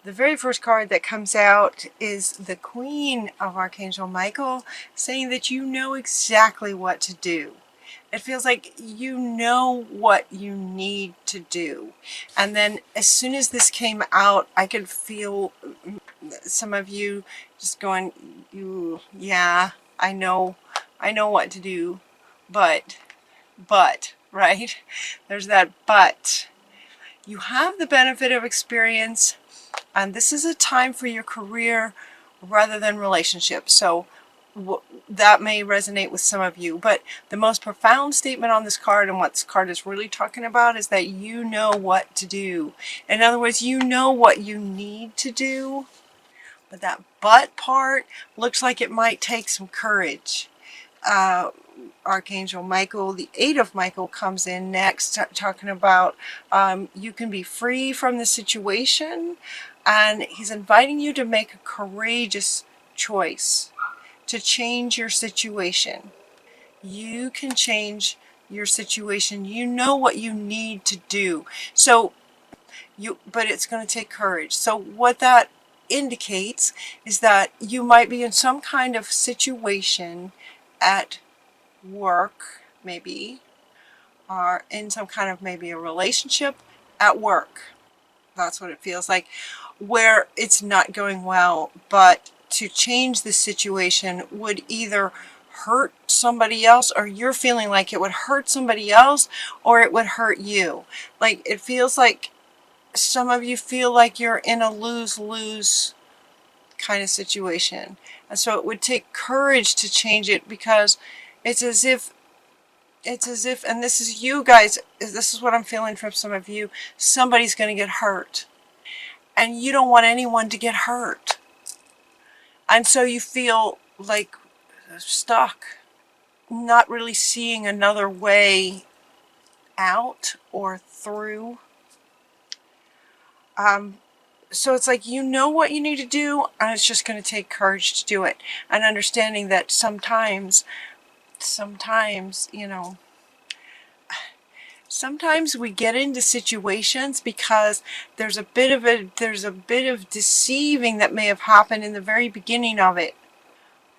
The very first card that comes out is the Queen of Archangel Michael, saying that you know exactly what to do. It feels like you know what you need to do. And then as soon as this came out, I could feel some of you just going, yeah, I know what to do, but, right? There's that but. You have the benefit of experience, and this is a time for your career rather than relationships. So that may resonate with some of you, but the most profound statement on this card, and what this card is really talking about, is that you know what to do. In other words, you know what you need to do, but that but part looks like it might take some courage. Archangel Michael, the Eight of Michael, comes in next, talking about you can be free from the situation, and he's inviting you to make a courageous choice to change your situation. You can change your situation. You know what you need to do. But it's going to take courage. So what that indicates is that you might be in some kind of situation at work, maybe, or in some kind of maybe a relationship at work. That's what it feels like, where it's not going well, but to change the situation would either hurt somebody else, or you're feeling like it would hurt somebody else, or it would hurt you. Like, it feels like some of you feel like you're in a lose-lose kind of situation. And so it would take courage to change it, because it's as if, and this is you guys, this is what I'm feeling from some of you, somebody's going to get hurt. And you don't want anyone to get hurt. And so you feel like stuck, not really seeing another way out or through. So it's like you know what you need to do, and it's just going to take courage to do it. And understanding that sometimes, you know, sometimes we get into situations because there's a bit of deceiving that may have happened in the very beginning of it.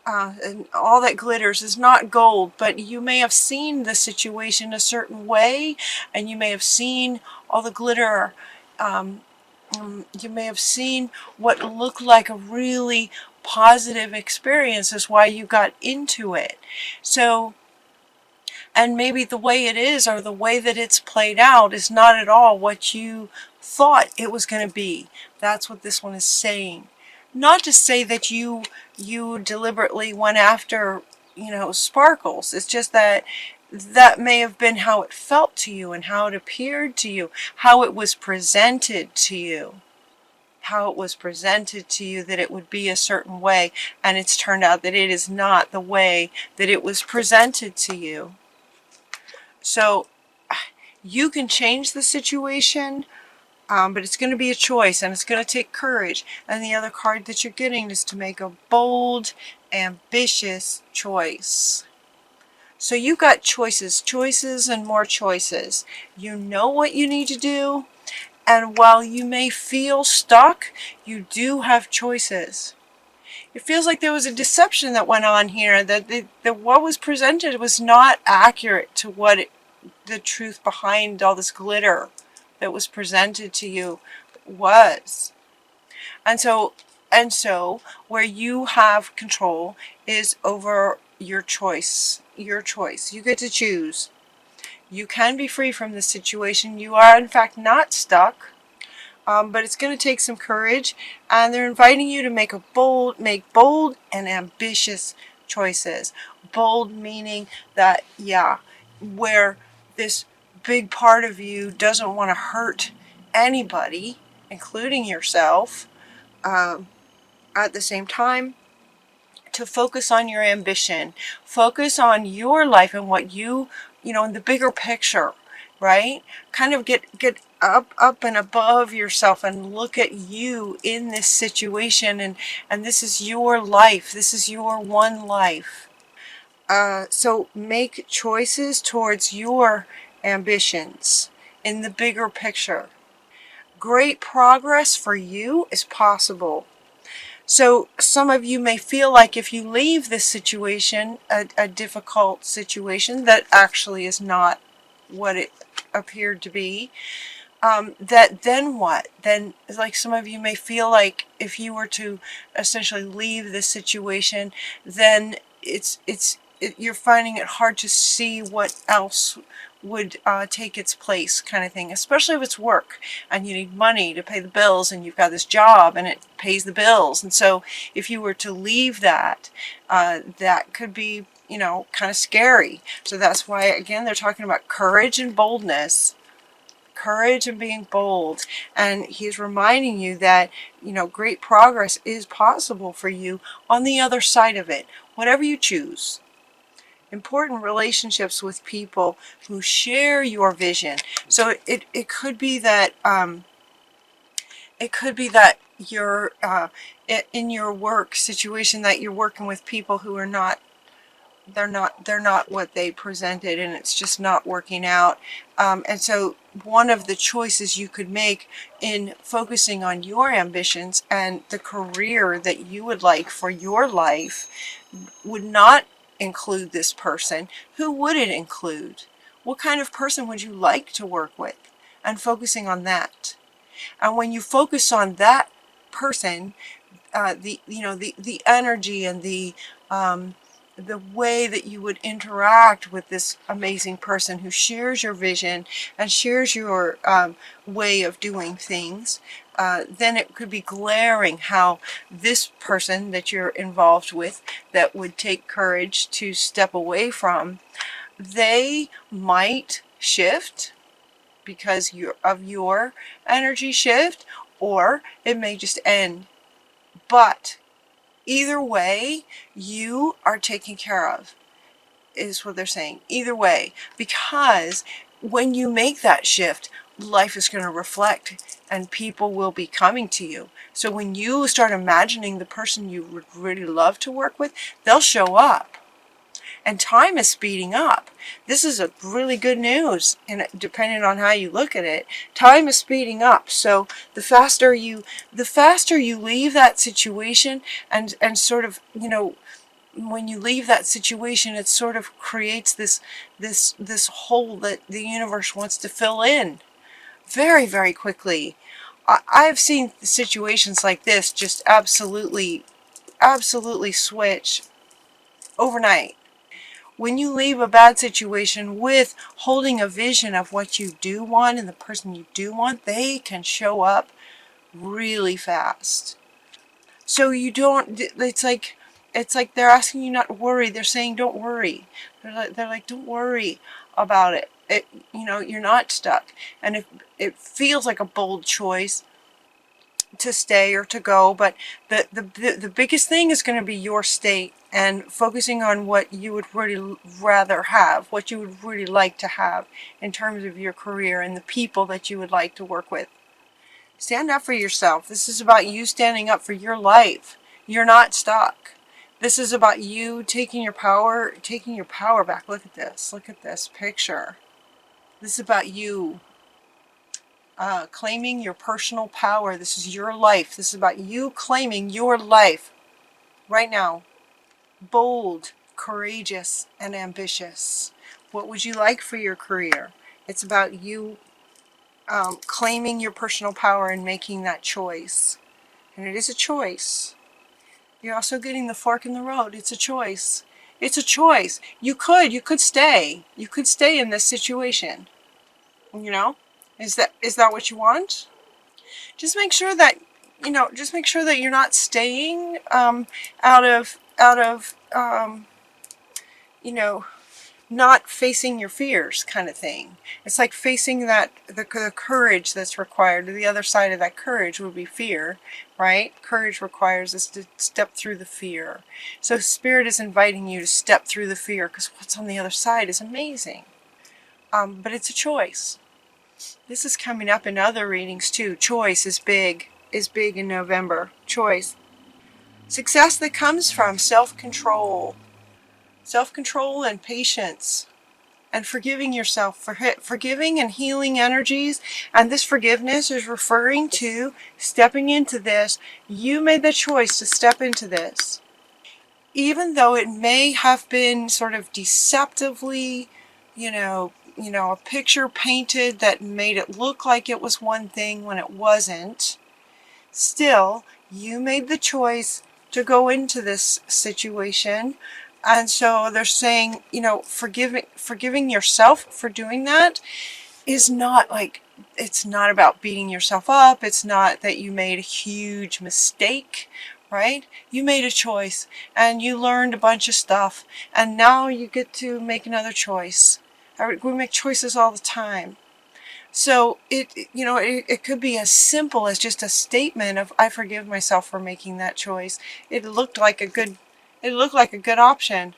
And all that glitters is not gold, but you may have seen the situation a certain way, and you may have seen all the glitter. You may have seen what looked like a really positive experience is why you got into it. So, and maybe the way it is, or the way that it's played out, is not at all what you thought it was going to be. That's what this one is saying. Not to say that you deliberately went after, you know, sparkles. It's just that that may have been how it felt to you, and how it appeared to you, how it was presented to you. How it was presented to you that it would be a certain way, and it's turned out that it is not the way that it was presented to you. So you can change the situation, but it's going to be a choice, and it's going to take courage. And the other card that you're getting is to make a bold, ambitious choice. So you've got choices and more choices. You know what you need to do, and while you may feel stuck, you do have choices. It feels like there was a deception that went on here, that what was presented was not accurate to what the truth behind all this glitter that was presented to you was. And so where you have control is over your choice. Your choice. You get to choose. You can be free from this situation. You are, in fact, not stuck. But it's going to take some courage, and they're inviting you to make bold and ambitious choices. Bold meaning that, yeah, where this big part of you doesn't want to hurt anybody, including yourself, at the same time, to focus on your ambition, focus on your life and what you know, in the bigger picture, right? Kind of get up and above yourself and look at you in this situation, and this is your life. This is your one life. So make choices towards your ambitions in the bigger picture. Great progress for you is possible. So some of you may feel like if you leave this situation, a difficult situation that actually is not what it appeared to be, that then what? Then, like, some of you may feel like if you were to essentially leave this situation, then you're finding it hard to see what else would take its place, kind of thing, especially if it's work and you need money to pay the bills and you've got this job and it pays the bills. And so if you were to leave that, that could be, you know, kind of scary. So that's why, again, they're talking about courage and boldness. Courage and being bold. And he's reminding you that, you know, great progress is possible for you on the other side of it, whatever you choose. Important relationships with people who share your vision. So it could be that you're in your work situation that you're working with people who are not, they're not what they presented, and it's just not working out. And so one of the choices you could make in focusing on your ambitions and the career that you would like for your life would not include this person. Who would it include? What kind of person would you like to work with? And focusing on that. And when you focus on that person, the energy and the way that you would interact with this amazing person who shares your vision and shares your way of doing things, then it could be glaring how this person that you're involved with that would take courage to step away from, they might shift because of your energy shift, or it may just end. But either way, you are taken care of, is what they're saying. Either way, because when you make that shift, life is going to reflect and people will be coming to you. So when you start imagining the person you would really love to work with, they'll show up. And time is speeding up. This is a really good news, and depending on how you look at it, time is speeding up. So the faster you leave that situation, and sort of, you know, when you leave that situation, it sort of creates this hole that the universe wants to fill in very, very quickly. I've seen situations like this just absolutely switch overnight. When you leave a bad situation with holding a vision of what you do want and the person you do want, they can show up really fast. So you don't, it's like they're asking you not to worry. They're saying don't worry. They're like don't worry about it. You know, you're not stuck. And if it feels like a bold choice to stay or to go, but the biggest thing is going to be your state and focusing on what you would really rather have, what you would really like to have in terms of your career and the people that you would like to work with. Stand up for yourself. This is about you standing up for your life. You're not stuck. This is about you taking your power back. Look at this. Look at this picture. This is about you claiming your personal power. This is your life. This is about you claiming your life right now. Bold, courageous, and ambitious. What would you like for your career? It's about you claiming your personal power and making that choice. And it is a choice. You're also getting the fork in the road. It's a choice. It's a choice. You could stay. You could stay in this situation. You know? Is that what you want? Just make sure that, you know, just make sure that you're not staying out of you know, not facing your fears, kind of thing. It's like facing that the courage that's required. The other side of that courage would be fear, right? Courage requires us to step through the fear. So Spirit is inviting you to step through the fear, because what's on the other side is amazing. But it's a choice. This is coming up in other readings too. Choice is big in November. Choice. Success that comes from self-control. Self-control and patience and forgiving yourself, for forgiving and healing energies. And this forgiveness is referring to stepping into this. You made the choice to step into this. Even though it may have been sort of deceptively, a picture painted that made it look like it was one thing when it wasn't, still, you made the choice to go into this situation. And so they're saying, forgiving yourself for doing that is not like, it's not about beating yourself up. It's not that you made a huge mistake, right? You made a choice and you learned a bunch of stuff, and now you get to make another choice. We make choices all the time. So it could be as simple as just a statement of, I forgive myself for making that choice. It looked like a good option,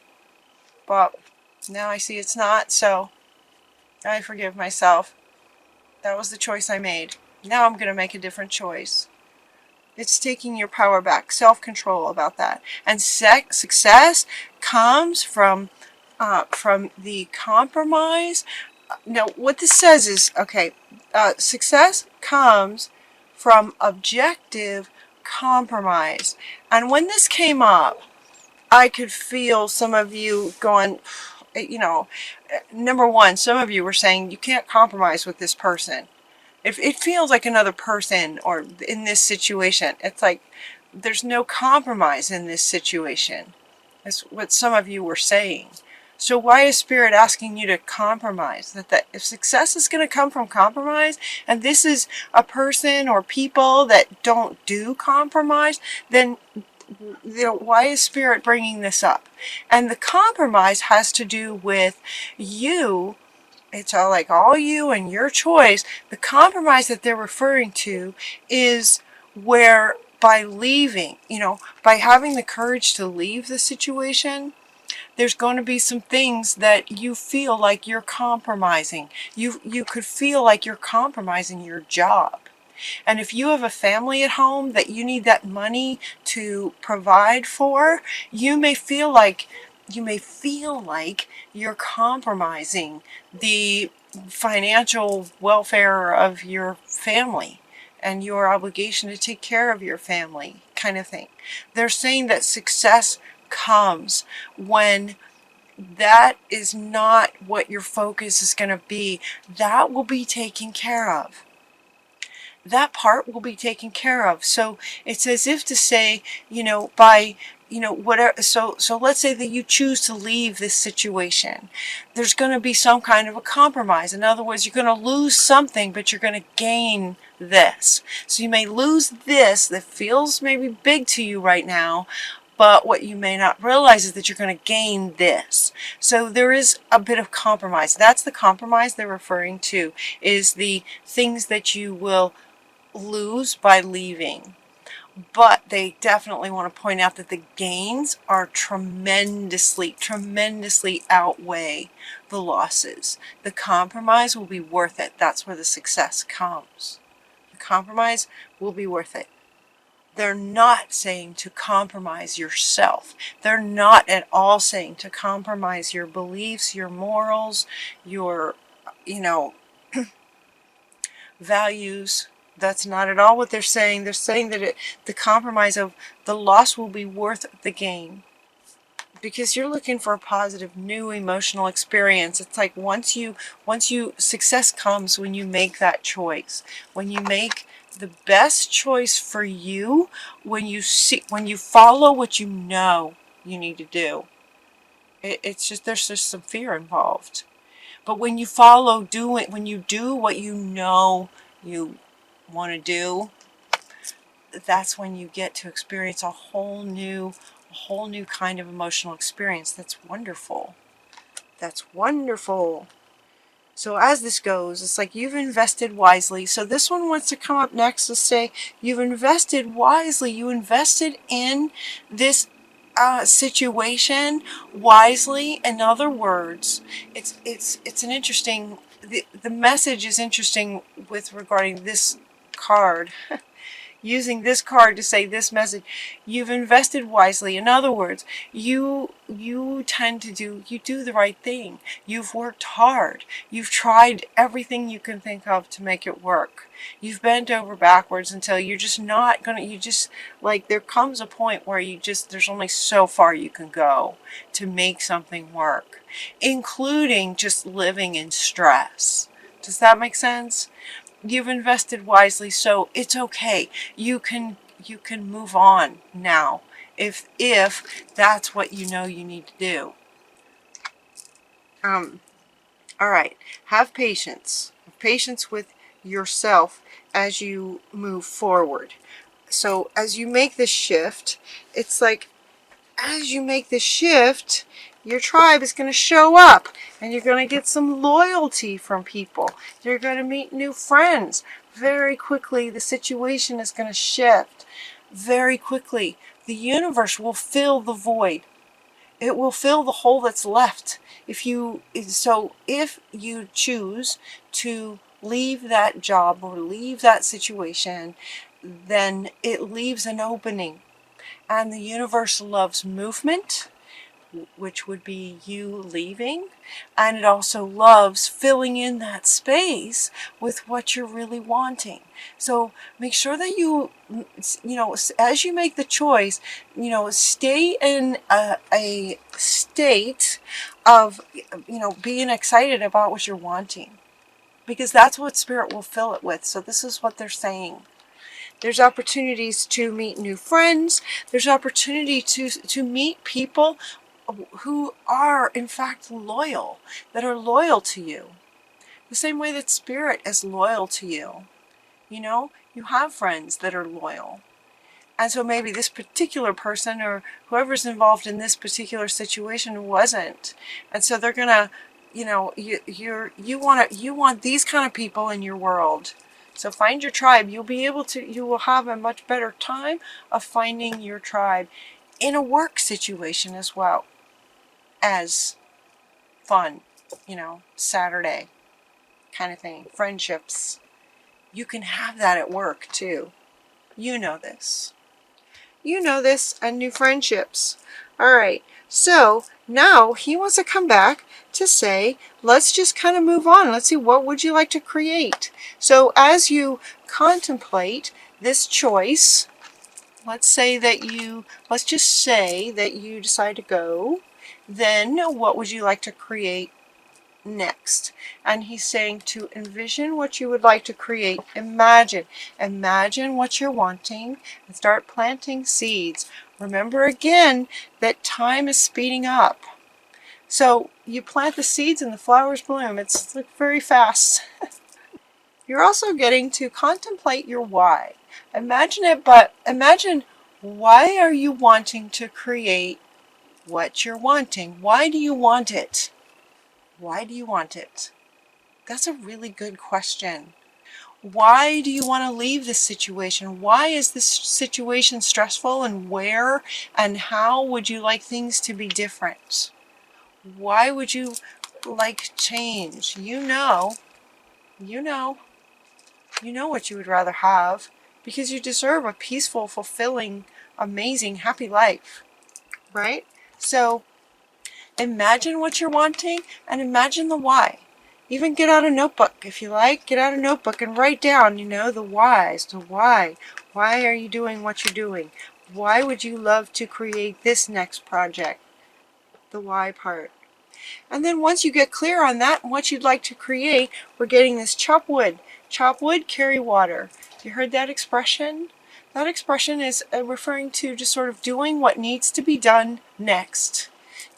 but now I see it's not, so I forgive myself. That was the choice I made. Now I'm going to make a different choice. It's taking your power back, self-control about that. And success comes from the compromise. Now, what this says is, okay, success comes from objective compromise. And when this came up, I could feel some of you going, number one, some of you were saying you can't compromise with this person. If it feels like another person, or in this situation, it's like there's no compromise in this situation. That's what some of you were saying. So why is Spirit asking you to compromise? That if success is going to come from compromise, and this is a person or people that don't do compromise, then why is Spirit bringing this up? And the compromise has to do with you. It's all you and your choice. The compromise that they're referring to is where, by leaving, by having the courage to leave the situation, there's going to be some things that you feel like you're compromising. You could feel like you're compromising your job. And if you have a family at home that you need that money to provide for, you may feel like you're compromising the financial welfare of your family and your obligation to take care of your family, kind of thing. They're saying that success comes when that is not what your focus is going to be. That will be taken care of. That part will be taken care of. So it's as if to say, by whatever, so let's say that you choose to leave this situation. There's going to be some kind of a compromise. In other words, you're going to lose something, but you're going to gain this. So you may lose this that feels maybe big to you right now, but what you may not realize is that you're going to gain this. So there is a bit of compromise. That's the compromise they're referring to, is the things that you will lose by leaving. But they definitely want to point out that the gains are tremendously outweigh the losses. The compromise will be worth it. That's where the success comes. The compromise will be worth it. They're not saying to compromise yourself. They're not at all saying to compromise your beliefs, your morals, your, values. That's not at all what they're saying. They're saying that the compromise of the loss will be worth the gain. Because you're looking for a positive, new emotional experience. It's like once you success comes when you make that choice. When you make the best choice for you, when you follow what you know you need to do. It's just, there's just some fear involved. But when you when you do what you know you want to do, that's when you get to experience a whole new kind of emotional experience. That's wonderful. That's wonderful. So as this goes, it's like you've invested wisely. So this one wants to come up next to say you've invested wisely. You invested in this situation wisely. In other words, it's an interesting, the message is interesting with regarding this card. using this card to say this message. You've invested wisely. In other words, you tend to do the right thing. You've worked hard. You've tried everything you can think of to make it work. You've bent over backwards until you're just not gonna, you just, like, there comes a point where there's only so far you can go to make something work, including just living in stress. Does that make sense? You've invested wisely, so it's okay. You can move on now if that's what you know you need to do. All right. Have patience. Have patience with yourself as you move forward. So as you make this shift, it's like as you make this shift, your tribe is going to show up and you're going to get some loyalty from people. You're going to meet new friends. Very quickly, the situation is going to shift. Very quickly, the universe will fill the void. It will fill the hole that's left. If you choose to leave that job or leave that situation, then it leaves an opening. And the universe loves movement, which would be you leaving, and it also loves filling in that space with what you're really wanting. So make sure that you as you make the choice, stay in a state of, being excited about what you're wanting, because that's what Spirit will fill it with. So this is what they're saying. There's opportunities to meet new friends. There's opportunity to meet people who are, in fact, loyal, that are loyal to you. The same way that Spirit is loyal to you. You have friends that are loyal. And so maybe this particular person or whoever's involved in this particular situation wasn't. And so they're going to, you want these kind of people in your world. So find your tribe. You will have a much better time of finding your tribe in a work situation as well as fun, Saturday kind of thing, friendships. You can have that at work too. You know this. And new friendships. All right. So now he wants to come back to say, let's just kind of move on. Let's see, what would you like to create? So as you contemplate this choice, let's just say that you decide to go, then what would you like to create next? And he's saying to envision what you would like to create. Imagine what you're wanting and start planting seeds. Remember again that time is speeding up. So you plant the seeds and the flowers bloom. It's like very fast. You're also getting to contemplate your why. Imagine it, but imagine, why are you wanting to create what you're wanting? Why do you want it? Why do you want it? That's a really good question. Why do you want to leave this situation? Why is this situation stressful, and where and how would you like things to be different? Why would you like change? You know what you would rather have, because you deserve a peaceful, fulfilling, amazing, happy life, right? So imagine what you're wanting and imagine the why. Even get out a notebook if you like. Get out a notebook and write down, the whys. The why. Why are you doing what you're doing? Why would you love to create this next project? The why part. And then once you get clear on that and what you'd like to create, we're getting this chop wood. Chop wood, carry water. You heard that expression? That expression is referring to just sort of doing what needs to be done next.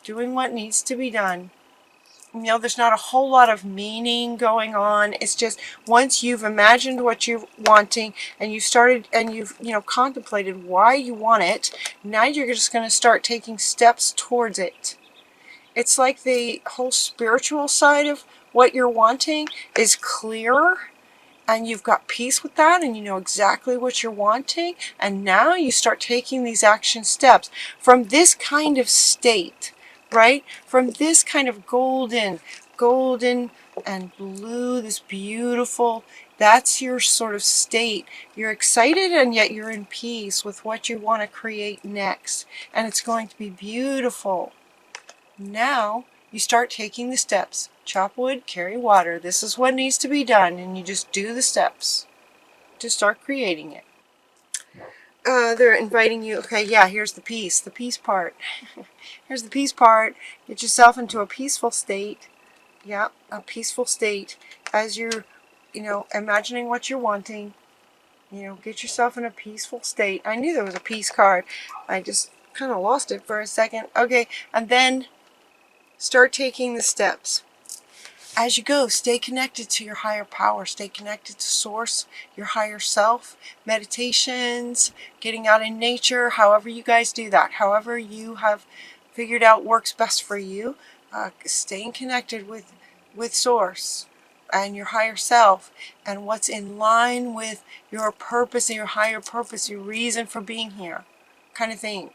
Doing what needs to be done. There's not a whole lot of meaning going on. It's just once you've imagined what you're wanting and you started and you've contemplated why you want it, now you're just going to start taking steps towards it. It's like the whole spiritual side of what you're wanting is clearer, and you've got peace with that, and you know exactly what you're wanting, and now you start taking these action steps from this kind of state, right? From this kind of golden and blue, this beautiful That's your sort of state. You're excited and yet you're in peace with what you want to create next. And it's going to be beautiful. Now you start taking the steps. Chop wood, carry water. This is what needs to be done, and you just do the steps to start creating it. They're inviting you. Okay, yeah, here's the peace part. Here's the peace part. Get yourself into a peaceful state. Yeah, a peaceful state as you're, imagining what you're wanting. Get yourself in a peaceful state. I knew there was a peace card. I just kind of lost it for a second. Okay, and then start taking the steps. As you go, stay connected to your higher power. Stay connected to source, your higher self. Meditations, getting out in nature, however you guys do that. However you have figured out works best for you. Staying connected with source and your higher self and what's in line with your purpose and your higher purpose, your reason for being here, kind of thing.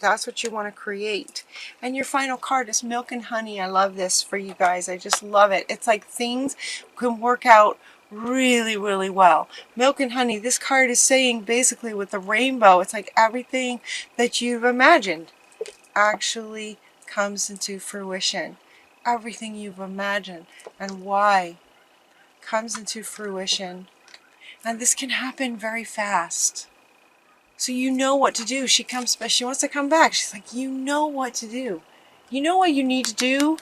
That's what you want to create. And your final card is milk and honey. I love this for you guys. I just love it. It's like things can work out really, really well. Milk and honey. This card is saying basically with the rainbow, it's like everything that you've imagined actually comes into fruition. Everything you've imagined and why comes into fruition. And this can happen very fast. So you know what to do. She wants to come back. She's like, you know what to do. You know what you need to do.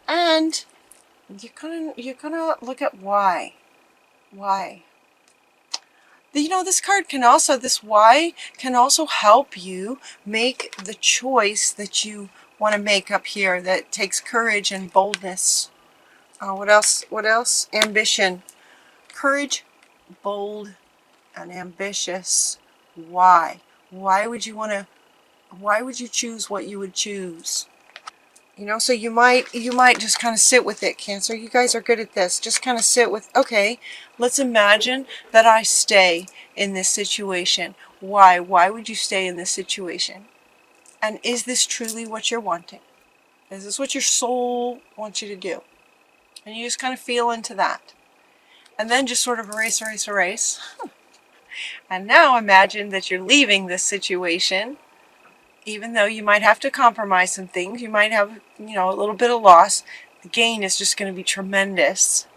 And you're gonna look at why. Why. This card can also, this why can also help you make the choice that you want to make up here that takes courage and boldness. What else? What else? Ambition. Courage, bold, and ambitious. Why? Why would you choose what you would choose? So you might just kind of sit with it, Cancer. You guys are good at this. Just kind of sit with, okay, let's imagine that I stay in this situation. Why? Why would you stay in this situation? And is this truly what you're wanting? Is this what your soul wants you to do? And you just kind of feel into that. And then just sort of erase. And now imagine that you're leaving this situation, even though you might have to compromise some things. You might have, a little bit of loss. The gain is just going to be tremendous.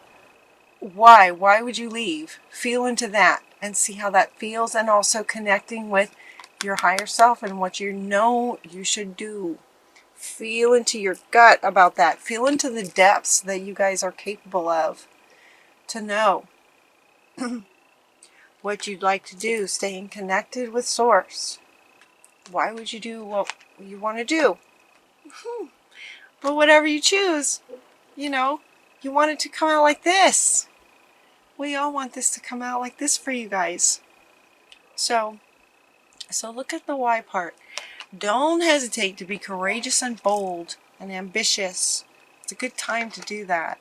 Why? Why would you leave? Feel into that and see how that feels, and also connecting with your higher self and what you know you should do. Feel into your gut about that. Feel into the depths that you guys are capable of to know what you'd like to do, staying connected with source. Why would you do what you want to do? But whatever you choose, you want it to come out like this. We all want this to come out like this for you guys. So look at the why part. Don't hesitate to be courageous and bold and ambitious. It's a good time to do that.